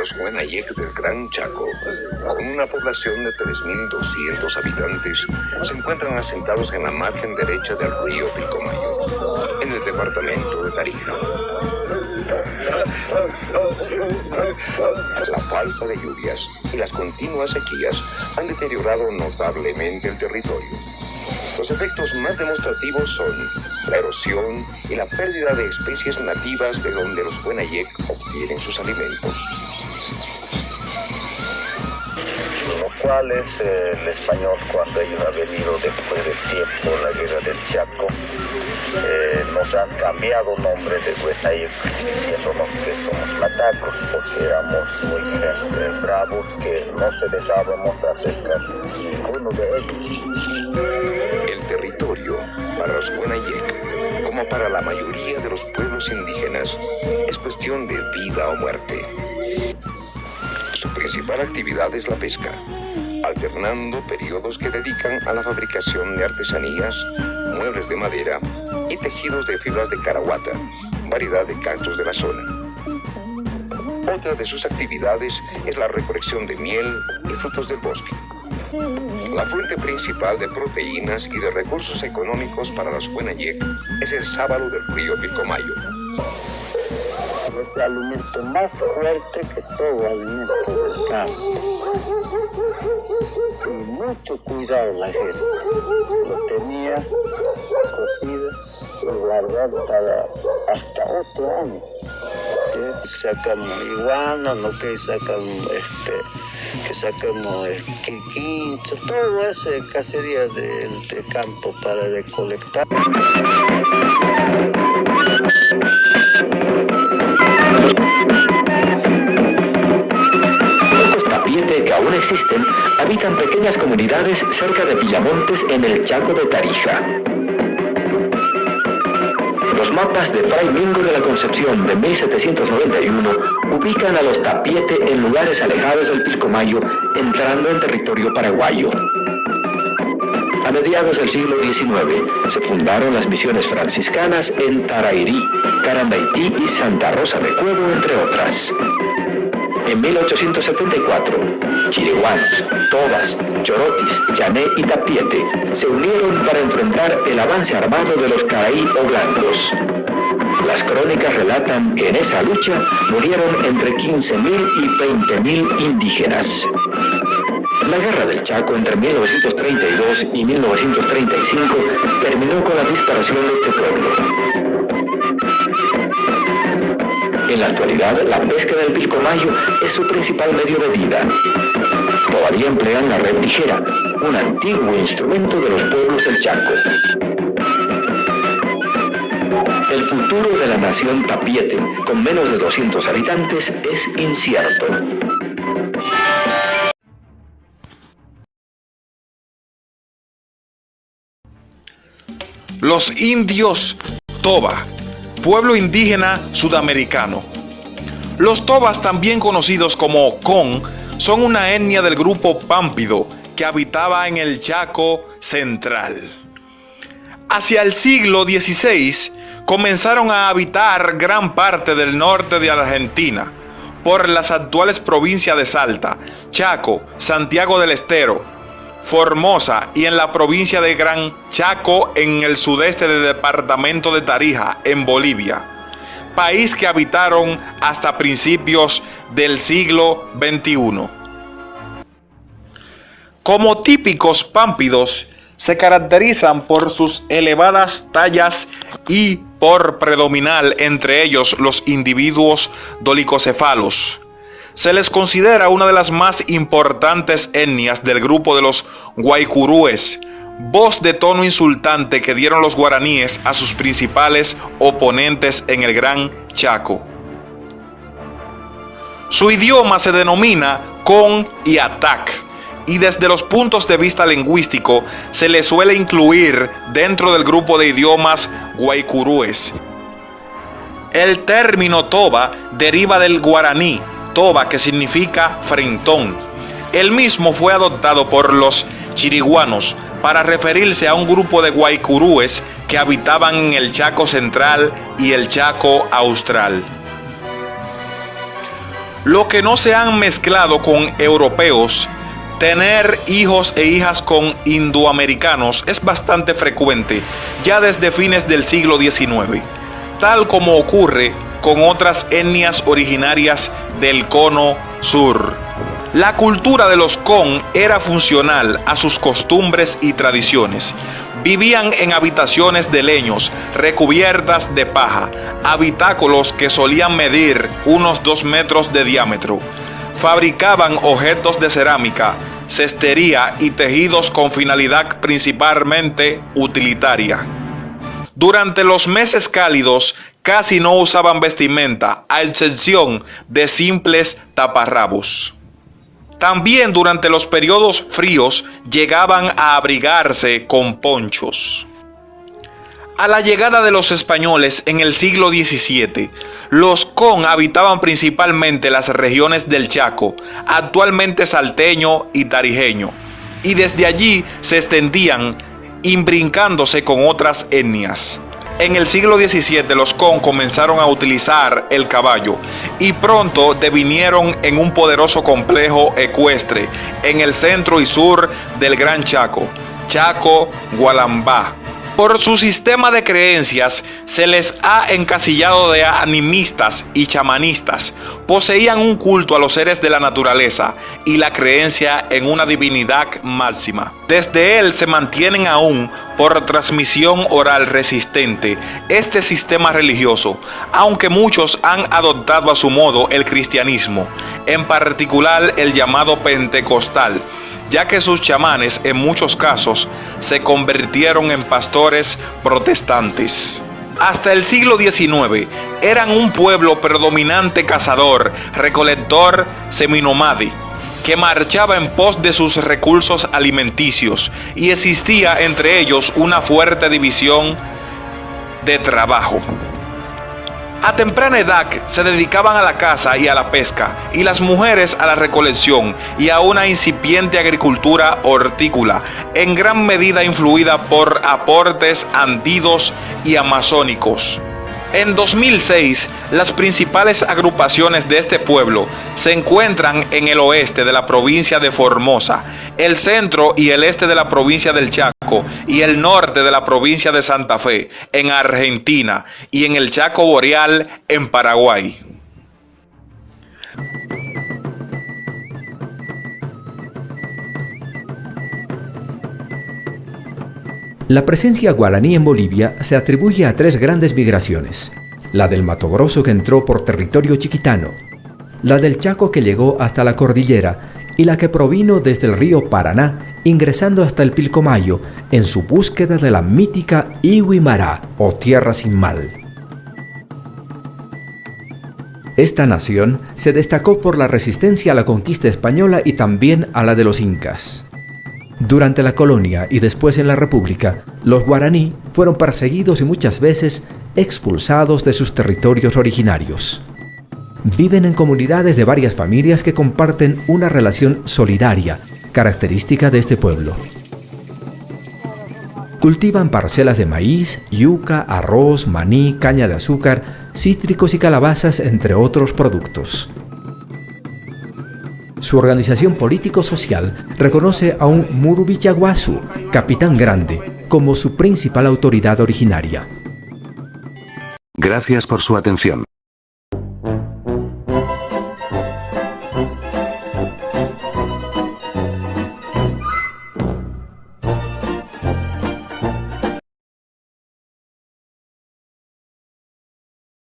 los Huenayec del Gran Chaco, con una población de 3.200 habitantes, se encuentran asentados en la margen derecha del río Pilcomayo, en el departamento de Tarija. La falta de lluvias y las continuas sequías han deteriorado notablemente el territorio. Los efectos más demostrativos son la erosión y la pérdida de especies nativas de donde los Huenayec obtienen sus alimentos. Lo cual es el español, cuando ellos han venido después de tiempo, la guerra del Chaco, nos han cambiado nombre de Huenayec, diciéndonos que somos matacos, porque éramos muy bravos, que no se dejábamos acercar ninguno de ellos. El territorio, para los Huenayec, como para la mayoría de los pueblos indígenas, es cuestión de vida o muerte. Su principal actividad es la pesca, alternando periodos que dedican a la fabricación de artesanías, muebles de madera y tejidos de fibras de carahuata, variedad de cactus de la zona. Otra de sus actividades es la recolección de miel y frutos del bosque. La fuente principal de proteínas y de recursos económicos para los Huenayec es el sábalo del río Pilcomayo. Es el alimento más fuerte que todo alimento del campo. Y mucho cuidado la gente. Lo tenía cocido y guardado para hasta otro año. Que sacamos iguana, no que sacamos quincho, todo eso es cacería del campo para recolectar. Los tapiete que aún existen habitan pequeñas comunidades cerca de Villamontes en el Chaco de Tarija. Los mapas de Fray Mingo de la Concepción de 1791 ubican a los tapiete en lugares alejados del Pilcomayo, entrando en territorio paraguayo. A mediados del siglo XIX se fundaron las misiones franciscanas en Tarairí, Carandaití y Santa Rosa de Cuevo, entre otras. En 1874, chiriguanos, tobas, chorotis, llané y tapiete se unieron para enfrentar el avance armado de los caraí o blancos. Las crónicas relatan que en esa lucha murieron entre 15.000 y 20.000 indígenas. La Guerra del Chaco entre 1932 y 1935 terminó con la disparación de este pueblo. En la actualidad, la pesca del Pilcomayo es su principal medio de vida. Todavía emplean la red tijera, un antiguo instrumento de los pueblos del Chaco. El futuro de la nación tapiete, con menos de 200 habitantes, es incierto. Los indios Toba, pueblo indígena sudamericano. Los Tobas, también conocidos como Con, son una etnia del grupo Pámpido que habitaba en el Chaco central. Hacia el siglo XVI comenzaron a habitar gran parte del norte de Argentina, por las actuales provincias de Salta, Chaco, Santiago del Estero, Formosa y en la provincia de Gran Chaco en el sudeste del departamento de Tarija, en Bolivia, país que habitaron hasta principios del siglo XXI. Como típicos pámpidos, se caracterizan por sus elevadas tallas y por predominar entre ellos los individuos dolicocefalos. Se les considera una de las más importantes etnias del grupo de los guaycurúes, voz de tono insultante que dieron los guaraníes a sus principales oponentes en el Gran Chaco. Su idioma se denomina Con y Atac, y desde los puntos de vista lingüístico se le suele incluir dentro del grupo de idiomas guaycurúes. El término toba deriva del guaraní toba, que significa frentón. El mismo fue adoptado por los chiriguanos para referirse a un grupo de guaycurúes que habitaban en el Chaco central y el Chaco austral. Lo que no se han mezclado con europeos, tener hijos e hijas con indoamericanos es bastante frecuente ya desde fines del siglo XIX, tal como ocurre con otras etnias originarias del cono sur. La cultura de los Con era funcional a sus costumbres y tradiciones. Vivían en habitaciones de leños recubiertas de paja, habitáculos que solían medir unos 2 metros de diámetro. Fabricaban objetos de cerámica, cestería y tejidos con finalidad principalmente utilitaria. Durante los meses cálidos casi no usaban vestimenta, a excepción de simples taparrabos. También durante los periodos fríos llegaban a abrigarse con ponchos. A la llegada de los españoles en el siglo XVII, los Con habitaban principalmente las regiones del Chaco, actualmente salteño y tarijeño, y desde allí se extendían imbrincándose con otras etnias. En el siglo XVII los Con comenzaron a utilizar el caballo y pronto devinieron en un poderoso complejo ecuestre en el centro y sur del Gran Chaco, Chaco-Gualambá. Por su sistema de creencias se les ha encasillado de animistas y chamanistas. Poseían un culto a los seres de la naturaleza y la creencia en una divinidad máxima. Desde él se mantienen aún por transmisión oral resistente este sistema religioso, aunque muchos han adoptado a su modo el cristianismo, en particular el llamado pentecostal, ya que sus chamanes en muchos casos se convirtieron en pastores protestantes. Hasta el siglo XIX eran un pueblo predominante cazador, recolector, seminómade, que marchaba en pos de sus recursos alimenticios, y existía entre ellos una fuerte división de trabajo. A temprana edad se dedicaban a la caza y a la pesca, y las mujeres a la recolección y a una incipiente agricultura hortícola, en gran medida influida por aportes andinos y amazónicos. En 2006, las principales agrupaciones de este pueblo se encuentran en el oeste de la provincia de Formosa, el centro y el este de la provincia del Chaco y el norte de la provincia de Santa Fe, en Argentina, y en el Chaco Boreal, en Paraguay. La presencia guaraní en Bolivia se atribuye a 3 grandes migraciones: la del Mato Grosso, que entró por territorio chiquitano, la del Chaco, que llegó hasta la cordillera, y la que provino desde el río Paraná, ingresando hasta el Pilcomayo en su búsqueda de la mítica Iwimará, o tierra sin mal. Esta nación se destacó por la resistencia a la conquista española y también a la de los incas. Durante la colonia y después en la República, los guaraní fueron perseguidos y muchas veces expulsados de sus territorios originarios. Viven en comunidades de varias familias que comparten una relación solidaria, característica de este pueblo. Cultivan parcelas de maíz, yuca, arroz, maní, caña de azúcar, cítricos y calabazas, entre otros productos. Su organización político-social reconoce a un Murubichaguasu, capitán grande, como su principal autoridad originaria. Gracias por su atención.